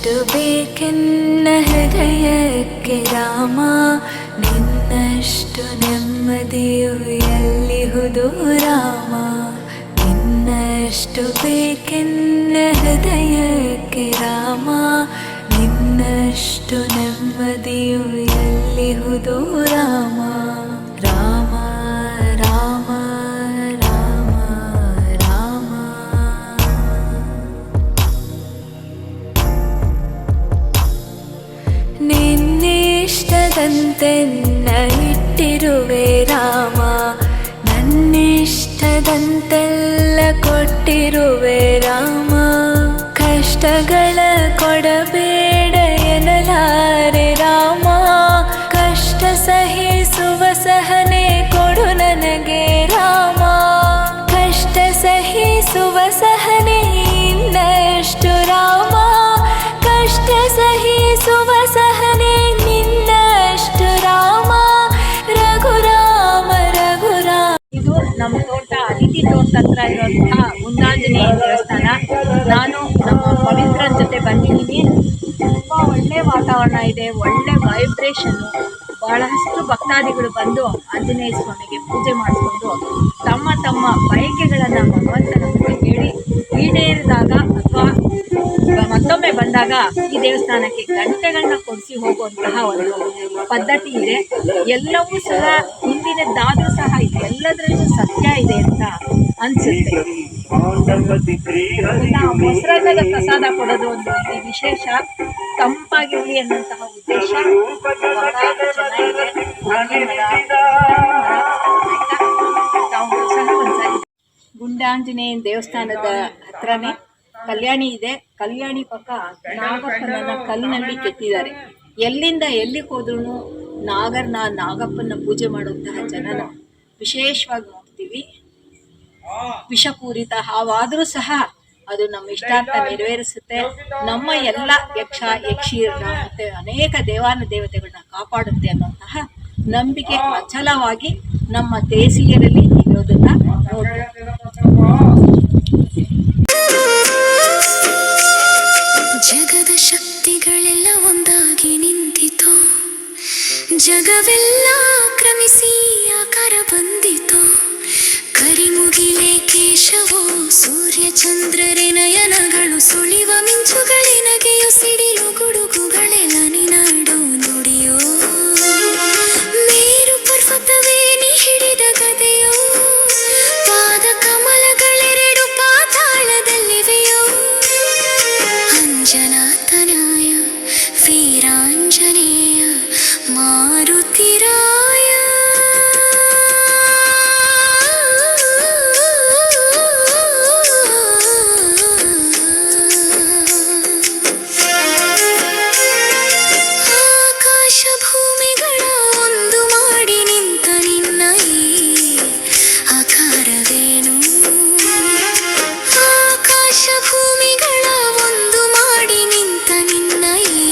ನನ್ನಷ್ಟು ಬೇಕೆನ್ನ ಹೃದಯಕ್ಕೆ ರಾಮ, ನಿನ್ನಷ್ಟು ನೆಮ್ಮದಿಯು ಎಲ್ಲಿಹುದು ರಾಮ. ನಿನ್ನಷ್ಟು ಬೇಕೆನ್ನ ಹೃದಯಕ್ಕೆ ರಾಮ, ನಿನ್ನಷ್ಟು ನೆಮ್ಮದಿಯು ಎಲ್ಲಿಹುದು ರಾಮ. ರಾಮ ರಾಮ ರಾಮ ರಾಮ. ನಿನ್ನಿಷ್ಟದಂತೆನ್ನ ಇಟ್ಟಿರುವೆ ರಾಮ, ನನ್ನಿಷ್ಟದಂತೆಲ್ಲ ಕೊಟ್ಟಿರುವೆ ರಾಮ. ಕಷ್ಟಗಳ ಕೊಡಬೇಡ ಎನ್ನಲಾರೆ ರಾಮ, ಕಷ್ಟ ಸಹಿಸುವ ಸಹನೆ ಕೊಡು ನನಗೆ ರಾಮ. ಕಷ್ಟ ಸಹಿಸುವ ಸಹನೆ ಇನ್ನಷ್ಟು ರಾಮ, ಕಷ್ಟ ಸಹಿಸುವ ಸಹನೆ ನಿನ್ನಷ್ಟು ರಾಮ. ರಘುರಾಮ ರಘುರಾಮ. ಇದು ನಮ್ಮ ತೋಟ, ಅತಿಥಿ ತೋಟ ಹತ್ರ ಇರುವಂತಹ ಗುಂಡಾಂಜನೇಯ ದೇವಸ್ಥಾನ. ನಾನು ನಮ್ಮ ಪವಿತ್ರನ ಜೊತೆ ಬಂದಿದ್ದೀನಿ. ತುಂಬ ಒಳ್ಳೆ ವಾತಾವರಣ ಇದೆ, ಒಳ್ಳೆ ವೈಬ್ರೇಷನ್ನು. ಬಹಳಷ್ಟು ಭಕ್ತಾದಿಗಳು ಬಂದು ಆಂಜನೇಯ ಸ್ವಾಮಿಗೆ ಪೂಜೆ ಮಾಡಿಕೊಂಡು ತಮ್ಮ ತಮ್ಮ ಬಯಕೆಗಳನ್ನು ಭಗವಂತನ ಮುಂದೆ ಹೇಳಿ ಈಡೇರಿದಾಗ ಅಥವಾ ಮತ್ತೊಮ್ಮೆ ಬಂದಾಗ ಈ ದೇವಸ್ಥಾನಕ್ಕೆ ಗಂಟೆಗಳನ್ನ ಕೊಡಿಸಿ ಹೋಗುವಂತಹ ಒಂದು ಪದ್ಧತಿ ಇದೆ. ಎಲ್ಲವೂ ಸಹ ಹಿಂದಿನದ್ದಾದರೂ ಸಹ ಎಲ್ಲದರಲ್ಲೂ ಸತ್ಯ ಇದೆ ಅಂತ ಅನಿಸುತ್ತೆ. ಮೊಸರನ್ನದ ಪ್ರಸಾದ ಕೊಡೋದು ಒಂದು ಇಲ್ಲಿ ವಿಶೇಷ, ತಂಪಾಗಿರಲಿ ಅನ್ನುವಂತಹ ಉದ್ದೇಶ. ಬಹಳ ಚೆನ್ನಾಗಿದೆ. ಗುಂಡಾಂಜನೇಯ ದೇವಸ್ಥಾನದ ಹತ್ರನೇ ಕಲ್ಯಾಣಿ ಇದೆ. ಕಲ್ಯಾಣಿ ಪಕ್ಕ ನಾಗಪ್ಪನನ್ನ ಕಲ್ಲಿನಲ್ಲಿ ಕೆತ್ತಿದ್ದಾರೆ. ಎಲ್ಲಿಂದ ಎಲ್ಲಿಗೆ ಹೋದ್ರೂ ನಾಗಪ್ಪನ ಪೂಜೆ ಮಾಡುವಂತಹ ಜನನ ವಿಶೇಷವಾಗಿ ನೋಡ್ತೀವಿ. ವಿಷಪೂರಿತ ಹಾವಾದರೂ ಸಹ ಅದು ನಮ್ಮ ಇಷ್ಟಾರ್ಥ ನೆರವೇರಿಸುತ್ತೆ. ನಮ್ಮ ಎಲ್ಲ ಯಕ್ಷ ಯಕ್ಷಿಯರನ್ನ ಮತ್ತೆ ಅನೇಕ ದೇವಾನುದೇವತೆಗಳನ್ನ ಕಾಪಾಡುತ್ತೆ ಅನ್ನುವಂತಹ ನಂಬಿಕೆ ಅಚಲವಾಗಿ ನಮ್ಮ ದೇಸಿಯರಲ್ಲಿ ಇರೋದನ್ನ ನೋಡ್ತೀವಿ. ಜಗದ ಶಕ್ತಿಗಳೆಲ್ಲ ಒಂದಾಗಿ ನಿಂತಿತು, ಜಗವೆಲ್ಲ ಕ್ರಮಿಸಿ ಆಕಾರ ಬಂದಿತು. ಕರಿಮುಗಿಲೆ ಕೇಶವೋ ಸೂರ್ಯ ಚಂದ್ರರೆ ನಯನಗಳು, ಸುಳಿವ ಮಿಂಚುಗಳೇ ನಗೆಯೋ ಸಿಡಿಲು ಗುಡುಗುಗಳೆಲ್ಲ ನಿನಾಡು ನುಡಿಯೋ. ಮೇರು ಪರ್ವತವೇ ನೀ ಹಿಡಿದ ಗದೆಯೋ, ಪಾದ ಕಮಲಗಳೆರಡು ಪಾತಾಳದಲ್ಲಿವೆಯೋ. ಅಂಜನಾತನಾಯ ವೀರಾಂಜನೇಯ ಮಾರುತಿರಾಯ. ಆಕಾಶ ಭೂಮಿಗಳ ಒಂದು ಮಾಡಿ ನಿಂತ ನಿನ್ನ ಈ ಆಕಾರವೇನು. ಆಕಾಶ ಭೂಮಿಗಳ ಒಂದು ಮಾಡಿ ನಿಂತ ನಿನ್ನ ಈ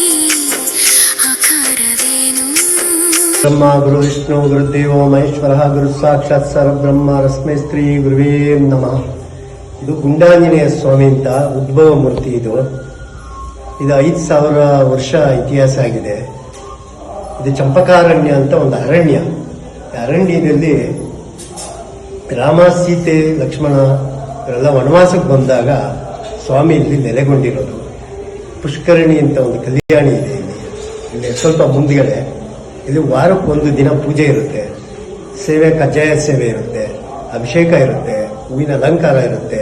ಆಕಾರವೇನು. ಬ್ರಹ್ಮ ಗುರು ವಿಷ್ಣು ಗುರುದೇವೋ ಮಹೇಶ್ವರ ಗುರು ಸಾಕ್ಷಾತ್ ಪರಬ್ರಹ್ಮ ರಸ್ಮೈ ಸ್ತ್ರೀ ಗುರುವೇ ನಮಃ. ಇದು ಗುಂಡಾಂಜನೇಯ ಸ್ವಾಮಿ ಅಂತ ಉದ್ಭವ ಮೂರ್ತಿ. ಇದು 5000 ವರ್ಷ ಇತಿಹಾಸ ಆಗಿದೆ. ಇದು ಚಂಪಕಾರಣ್ಯ ಅಂತ ಒಂದು ಅರಣ್ಯ. ಅರಣ್ಯದಲ್ಲಿ ರಾಮ ಸೀತೆ ಲಕ್ಷ್ಮಣ ಇವರೆಲ್ಲ ವನವಾಸಕ್ಕೆ ಬಂದಾಗ ಸ್ವಾಮಿ ಇಲ್ಲಿ ನೆಲೆಗೊಂಡಿರೋದು. ಪುಷ್ಕರಣಿ ಅಂತ ಒಂದು ಕಲ್ಯಾಣಿ ಇದೆ ಇಲ್ಲಿ ಸ್ವಲ್ಪ ಮುಂದ್ಗಡೆ. ಇಲ್ಲಿ ವಾರಕ್ಕೊಂದು ದಿನ ಪೂಜೆ ಇರುತ್ತೆ, ಸೇವೆ ಕಜ್ಜಾಯ ಸೇವೆ ಇರುತ್ತೆ, ಅಭಿಷೇಕ ಇರುತ್ತೆ, ಹೂವಿನ ಅಲಂಕಾರ ಇರುತ್ತೆ.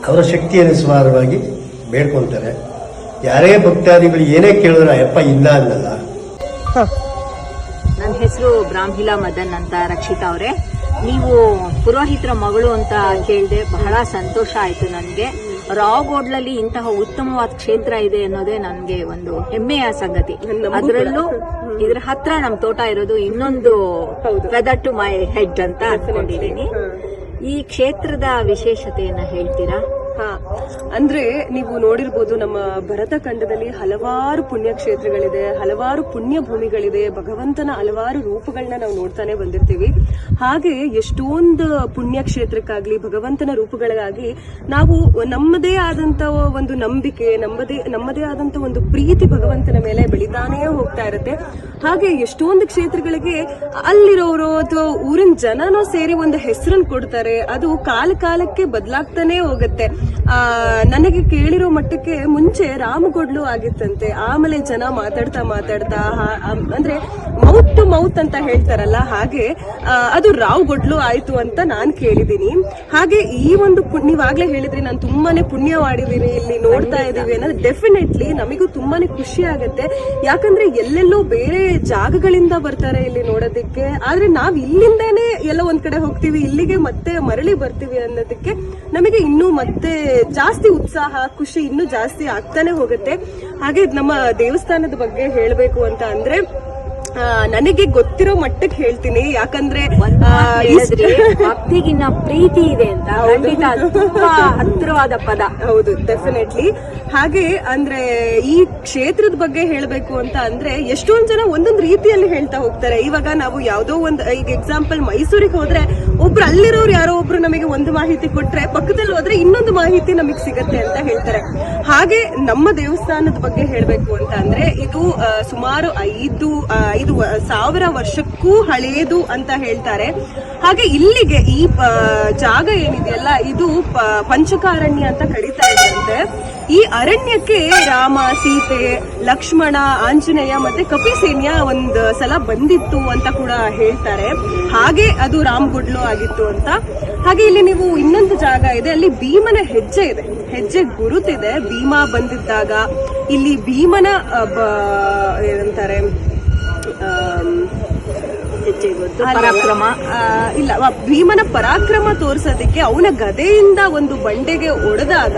ಅವರ ಶಕ್ತಿ ಅನುಸಾರವಾಗಿ ಬೇಡ್ಕೊತಾರೆ. ಯಾರೇ ಭಕ್ತಾದಿಗಳು ಏನೇ ಕೇಳಿದ್ರೆ ಅಯ್ಯಪ್ಪ ಇಲ್ಲ ಅನ್ನಲ್ಲ. ನನ್ನ ಹೆಸರು ಬ್ರಾಹ್ಮಿಲಾ ಮದನ್ ಅಂತ. ರಕ್ಷಿತಾ ಅವರೇ, ನೀವು ಪುರೋಹಿತರ ಮಗಳು ಅಂತ ಕೇಳಿದೆ, ಬಹಳ ಸಂತೋಷ ಆಯಿತು ನನಗೆ. ರಾವ್ಗೋಡ್ಲಲ್ಲಿ ಇಂತಹ ಉತ್ತಮವಾದ ಕ್ಷೇತ್ರ ಇದೆ ಅನ್ನೋದೇ ನನಗೆ ಒಂದು ಹೆಮ್ಮೆಯ ಸಂಗತಿ. ಅದರಲ್ಲೂ ಇದ್ರ ಹತ್ರ ನಮ್ಮ ತೋಟ ಇರೋದು ಇನ್ನೊಂದು ಫೆದರ್ ಟು ಮೈ ಹೆಡ್ ಅಂತ ಅನ್ಕೊಂಡಿದ್ದೀನಿ. ಈ ಕ್ಷೇತ್ರದ ವಿಶೇಷತೆಯನ್ನ ಹೇಳ್ತೀರಾ? ಹಾ, ಅಂದ್ರೆ ನೀವು ನೋಡಿರ್ಬೋದು ನಮ್ಮ ಭರತ ಖಂಡದಲ್ಲಿ ಹಲವಾರು ಪುಣ್ಯಕ್ಷೇತ್ರಗಳಿದೆ, ಹಲವಾರು ಪುಣ್ಯ ಭೂಮಿಗಳಿದೆ, ಭಗವಂತನ ಹಲವಾರು ರೂಪಗಳನ್ನ ನಾವು ನೋಡ್ತಾನೆ ಬಂದಿರ್ತೀವಿ. ಹಾಗೆ ಎಷ್ಟೊಂದು ಪುಣ್ಯಕ್ಷೇತ್ರಕ್ಕಾಗ್ಲಿ ಭಗವಂತನ ರೂಪಗಳಿಗಾಗಿ ನಾವು ನಮ್ಮದೇ ಆದಂತ ಒಂದು ನಂಬಿಕೆ, ನಮ್ಮದೇ ಆದಂತ ಒಂದು ಪ್ರೀತಿ ಭಗವಂತನ ಮೇಲೆ ಬೆಳಿತಾನೇ ಹೋಗ್ತಾ ಇರುತ್ತೆ. ಹಾಗೆ ಎಷ್ಟೊಂದು ಕ್ಷೇತ್ರಗಳಿಗೆ ಅಲ್ಲಿರೋರು ಅಥವಾ ಊರಿನ ಜನನೋ ಸೇರಿ ಒಂದು ಹೆಸರನ್ನು ಕೊಡ್ತಾರೆ. ಅದು ಕಾಲಕ್ಕೆ ಬದಲಾಗ್ತಾನೆ ಹೋಗುತ್ತೆ. ನನಗೆ ಕೇಳಿರೋ ಮಟ್ಟಕ್ಕೆ ಮುಂಚೆ ರಾಮಗೊಡ್ಲು ಆಗಿತ್ತಂತೆ, ಆಮೇಲೆ ಜನ ಮಾತಾಡ್ತಾ ಅಂದ್ರೆ ಮೌತ್ ಟು ಮೌತ್ ಅಂತ ಹೇಳ್ತಾರಲ್ಲ, ಹಾಗೆ ಅದು ರಾವ್ಗೊಡ್ಲು ಆಯ್ತು ಅಂತ ನಾನ್ ಕೇಳಿದೀನಿ. ಹಾಗೆ ಈ ಒಂದು ನೀವಾಗ್ಲೇ ಹೇಳಿದ್ರಿ ನಾನು ತುಂಬಾನೇ ಪುಣ್ಯ ಮಾಡಿದೀನಿ, ಇಲ್ಲಿ ನೋಡ್ತಾ ಇದೀವಿ ಅನ್ನೋದು ಡೆಫಿನೆಟ್ಲಿ ನಮಿಗೂ ತುಂಬಾನೇ ಖುಷಿ ಆಗುತ್ತೆ. ಯಾಕಂದ್ರೆ ಎಲ್ಲೆಲ್ಲೋ ಬೇರೆ ಜಾಗಗಳಿಂದ ಬರ್ತಾರೆ ಇಲ್ಲಿ ನೋಡೋದಕ್ಕೆ, ಆದ್ರೆ ನಾವ್ ಇಲ್ಲಿಂದಾನೇ ಎಲ್ಲ ಒಂದ್ ಕಡೆ ಹೋಗ್ತೀವಿ, ಇಲ್ಲಿಗೆ ಮತ್ತೆ ಮರಳಿ ಬರ್ತೀವಿ ಅನ್ನೋದಕ್ಕೆ ನಮಗೆ ಇನ್ನೂ ಮತ್ತೆ ಜಾಸ್ತಿ ಉತ್ಸಾಹ, ಖುಷಿ ಇನ್ನೂ ಜಾಸ್ತಿ ಆಗ್ತಾನೆ ಹೋಗುತ್ತೆ. ಹಾಗೆ ನಮ್ಮ ದೇವಸ್ಥಾನದ ಬಗ್ಗೆ ಹೇಳ್ಬೇಕು ಅಂತ ಅಂದ್ರೆ ನನಗೆ ಗೊತ್ತಿರೋ ಮಟ್ಟಕ್ಕೆ ಹೇಳ್ತೀನಿ. ಯಾಕಂದ್ರೆ ಭಕ್ತಿಗಿನ್ನ ಪ್ರೀತಿ ಇದೆ ಅಂತ ತುಂಬಾ ಹತ್ತಿರವಾದ ಪದ. ಹೌದು, ಡೆಫಿನೆಟ್ಲಿ. ಹಾಗೆ ಅಂದ್ರೆ ಈ ಕ್ಷೇತ್ರದ ಬಗ್ಗೆ ಹೇಳ್ಬೇಕು ಅಂತ ಅಂದ್ರೆ ಎಷ್ಟೊಂದ್ ಜನ ಒಂದೊಂದು ರೀತಿಯಲ್ಲಿ ಹೇಳ್ತಾ ಹೋಗ್ತಾರೆ. ಇವಾಗ ನಾವು ಯಾವ್ದೋ ಒಂದು ಈಗ ಎಕ್ಸಾಂಪಲ್ ಮೈಸೂರಿಗೆ ಹೋದ್ರೆ ಒಬ್ರು ಅಲ್ಲಿರೋರು ಯಾರೋ ಒಬ್ರು ನಮಗೆ ಒಂದು ಮಾಹಿತಿ ಕೊಟ್ರೆ ಪಕ್ಕದಲ್ಲಿ ಹೋದ್ರೆ ಇನ್ನೊಂದು ಮಾಹಿತಿ ನಮಗ್ ಸಿಗತ್ತೆ ಅಂತ ಹೇಳ್ತಾರೆ. ಹಾಗೆ ನಮ್ಮ ದೇವಸ್ಥಾನದ ಬಗ್ಗೆ ಹೇಳ್ಬೇಕು ಅಂತ ಅಂದ್ರೆ ಇದು ಸುಮಾರು 5,000 ವರ್ಷಕ್ಕೂ ಹಳೆಯದು ಅಂತ ಹೇಳ್ತಾರೆ. ಹಾಗೆ ಇಲ್ಲಿಗೆ ಈ ಜಾಗ ಏನಿದೆಯಲ್ಲ ಇದು ಪಂಚಕಾರಣ್ಯ ಅಂತ ಕರೀತಾ ಇದ್ದಂತೆ. ಈ ಅರಣ್ಯಕ್ಕೆ ರಾಮ, ಸೀತೆ, ಲಕ್ಷ್ಮಣ, ಆಂಜನೇಯ ಮತ್ತೆ ಕಪಿಸೇನ್ಯ ಒಂದ್ ಸಲ ಬಂದಿತ್ತು ಅಂತ ಕೂಡ ಹೇಳ್ತಾರೆ. ಹಾಗೆ ಅದು ರಾಮಗೊಡ್ಲು ಆಗಿತ್ತು ಅಂತ. ಹಾಗೆ ಇಲ್ಲಿ ನೀವು ಇನ್ನೊಂದು ಜಾಗ ಇದೆ, ಅಲ್ಲಿ ಭೀಮನ ಹೆಜ್ಜೆ ಇದೆ, ಹೆಜ್ಜೆ ಗುರುತಿದೆ. ಭೀಮ ಬಂದಿದ್ದಾಗ ಇಲ್ಲಿ ಭೀಮನ ಏನಂತಾರೆ ಪರಾಕ್ರಮ ಇಲ್ಲ, ಭೀಮನ ಪರಾಕ್ರಮ ತೋರ್ಸೋದಕ್ಕೆ ಅವನ ಗದೆಯಿಂದ ಒಂದು ಬಂಡೆಗೆ ಒಡೆದಾಗ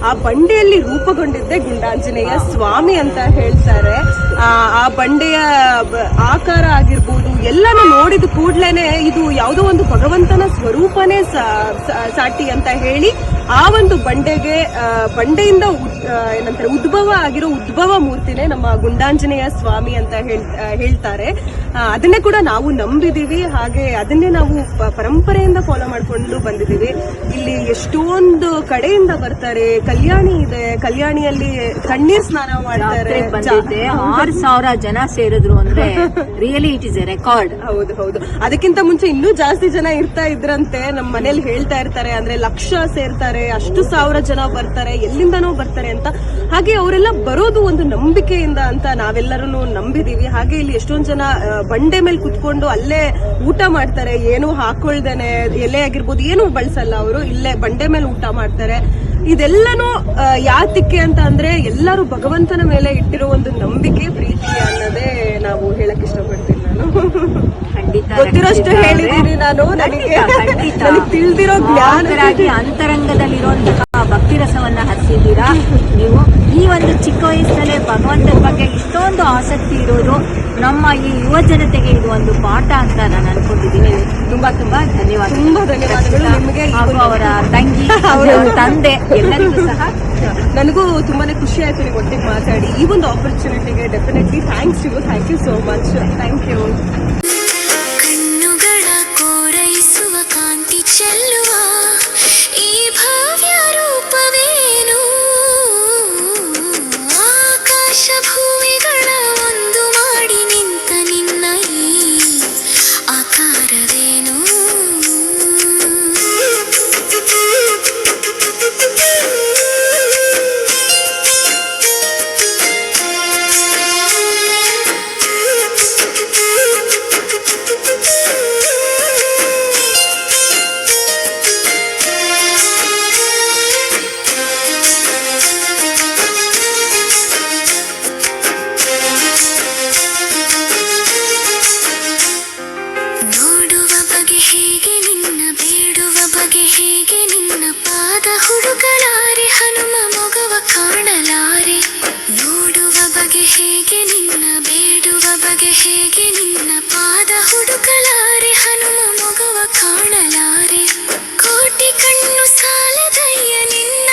ಆ ಬಂಡೆಯಲ್ಲಿ ರೂಪುಗೊಂಡಿದ್ದೆ ಗುಂಡಾಂಜನೇಯ ಸ್ವಾಮಿ ಅಂತ ಹೇಳ್ತಾರೆ. ಆ ಬಂಡೆಯ ಆಕಾರ ಆಗಿರ್ಬೋದು ಎಲ್ಲಾನು ನೋಡಿದ ಕೂಡ್ಲೇನೆ ಇದು ಯಾವುದೋ ಒಂದು ಭಗವಂತನ ಸ್ವರೂಪನೇ ಸಾಟಿ ಅಂತ ಹೇಳಿ ಆ ಒಂದು ಬಂಡೆಯಿಂದ ಏನಂತಾರೆ ಉದ್ಭವ ಆಗಿರೋ ಉದ್ಭವ ಮೂರ್ತಿನೇ ನಮ್ಮ ಗುಂಡಾಂಜನೇಯ ಸ್ವಾಮಿ ಅಂತ ಹೇಳ್ತಾರೆ. ಅದನ್ನೇ ಕೂಡ ನಾವು ನಂಬಿದೀವಿ. ಹಾಗೆ ಅದನ್ನೇ ನಾವು ಪರಂಪರೆಯಿಂದ ಫಾಲೋ ಮಾಡ್ಕೊಂಡು ಬಂದಿದೀವಿ. ಇಲ್ಲಿ ಎಷ್ಟೊಂದು ಕಡೆಯಿಂದ ಬರ್ತಾರೆ. ಕಲ್ಯಾಣಿ ಇದೆ, ಕಲ್ಯಾಣಿಯಲ್ಲಿ ತಣ್ಣೀರ್ ಸ್ನಾನ ಮಾಡ್ತಾರೆ. 6,000 ಜನ ಸೇರಿದ್ರು ಅಂದ್ರೆ really it is A record. ಹೌದು. ಅದಕ್ಕಿಂತ ಮುಂಚೆ ಇನ್ನೂ ಜಾಸ್ತಿ ಜನ ಇರ್ತಾ ಇದ್ರಂತೆ. ನಮ್ಮ ಮನೇಲಿ ಹೇಳ್ತಾ ಇರ್ತಾರೆ, ಅಂದ್ರೆ ಲಕ್ಷ ಸೇರ್ತಾರೆ, ಅಷ್ಟು 1,000 ಜನ ಬರ್ತಾರೆ, ಎಲ್ಲಿಂದನೋ ಬರ್ತಾರೆ ಅಂತ. ಹಾಗೆ ಅವರೆಲ್ಲ ಬರೋದು ಒಂದು ನಂಬಿಕೆಯಿಂದ ಅಂತ ನಾವೆಲ್ಲರೂ ನಂಬಿದೀವಿ. ಹಾಗೆ ಇಲ್ಲಿ ಎಷ್ಟೊಂದ್ ಜನ ಬಂಡೆ ಮೇಲೆ ಕುತ್ಕೊಂಡು ಅಲ್ಲೇ ಊಟ ಮಾಡ್ತಾರೆ, ಏನು ಹಾಕೊಳ್ದೇನೆ, ಎಲೆ ಆಗಿರ್ಬೋದು ಏನು ಬಳಸಲ್ಲ ಅವರು, ಇಲ್ಲೇ ಬಂಡೆ ಮೇಲೆ ಊಟ ಮಾಡ್ತಾರೆ. ಇದೆಲ್ಲನೂ ಯಾತಕ್ಕೆ ಅಂತ ಅಂದ್ರೆ ಎಲ್ಲರೂ ಭಗವಂತನ ಮೇಲೆ ಇಟ್ಟಿರೋ ಒಂದು ನಂಬಿಕೆ, ಪ್ರೀತಿ ಅನ್ನೋದೇ ನಾವು ಹೇಳಕ್ ಇಷ್ಟಪಡ್ತೀನಿ. ನಾನು ಗೊತ್ತಿರೋಷ್ಟು ಹೇಳಿದೀನಿ. ನಾನು ನನಗೆ ತಿಳಿದಿರೋ ಜ್ಞಾನರಾಗಿ ಅಂತರಂಗದಲ್ಲಿರುವಂತಹ ಭಕ್ತಿ ರಸವನ್ನ ಹರಿಸಿದ್ದೀರಾ ನೀವು. ಈ ಒಂದು ಚಿಕ್ಕ ವಯಸ್ಸಲ್ಲೇ ಭಗವಂತನ ಬಗ್ಗೆ ಇಷ್ಟೊಂದು ಆಸಕ್ತಿ ಇರೋದು ನಮ್ಮ ಈ ಯುವ ಜನತೆಗೆ ಇದು ಒಂದು ಪಾಠ ಅಂತ ನಾನು ಅನ್ಕೊಂಡಿದ್ದೀನಿ. ತುಂಬಾ ಧನ್ಯವಾದ. ತುಂಬಾ ಧನ್ಯವಾದಗಳು ನಿಮಗೆ ಹಾಗೂ ಅವರ ತಂಗಿ, ತಂದೆ ಎಲ್ಲರಿಗೂ ಸಹ. ನನಗೂ ತುಂಬಾನೇ ಖುಷಿ ಆಯ್ತು ನೀವು ಒಟ್ಟಿಗೆ ಮಾತಾಡಿ. ಈ ಒಂದು ಆಪರ್ಚುನಿಟಿಗೆ definitely thanks you. Thank you so much. Thank you. ಕಣ್ಣುಗಳ ಕೋರೈಸುವ ಕಾಂತಿ ಚೆಲ್ಲುವ ಈ ಭವ್ಯ ರೂಪವೇನು, ಆಕಾಶ ಭೂಮಿಗಳ ಒಂದು ಮಾಡಿ ನಿಂತ ನಿನ್ನ ಈ ಆಕಾರವೇನು. ಹುಡುಕಲಾರೆ ಹನುಮ ಮೊಗವ ಕಾಣಲಾರೆ, ನೋಡುವ ಬಗೆ ಹೇಗೆ ನಿನ್ನ, ಬೇಡುವ ಬಗೆ ಹೇಗೆ ನಿನ್ನ, ಪಾದ ಹುಡುಕಲಾರೆ ಹನುಮ ಮೊಗವ ಕಾಣಲಾರೆ. ಕೋಟಿ ಕಣ್ಣು ಸಾಲದಯ್ಯ ನಿನ್ನ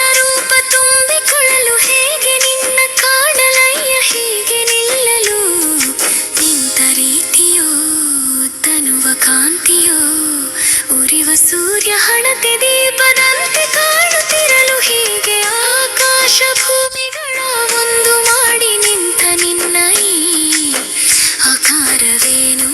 ಕಾಂತಿಯೋ ಉರಿವ ಸೂರ್ಯ ಹಣತೆ ದೀಪದಂತೆ ಕಾಣುತ್ತಿರಲು ಹೀಗೆ ಆಕಾಶ ಭೂಮಿಗಳ ಒಂದು ಮಾಡಿ ನಿಂತ ನಿನ್ನ ಈ ಆಕಾರವೇನು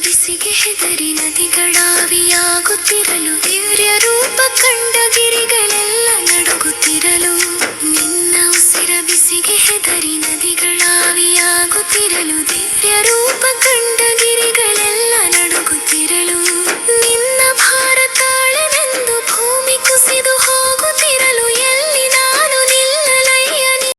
ಬಿಸಿಗೆ ಹೆದರಿ ನದಿಗಳಾವಿಯಾಗುತ್ತಿರಲು ದಿವ್ಯ ರೂಪ ಕಂಡ ಗಿರಿಗಳೆಲ್ಲ ನಡುಗುತ್ತಿರಲು ನಿನ್ನ ಉಸಿರ ಬಿಸಿಗೆ ಹೆದರಿ ನದಿಗಳಾವಿಯಾಗುತ್ತಿರಲು ದಿವ್ಯ ರೂಪ ಕಂಡ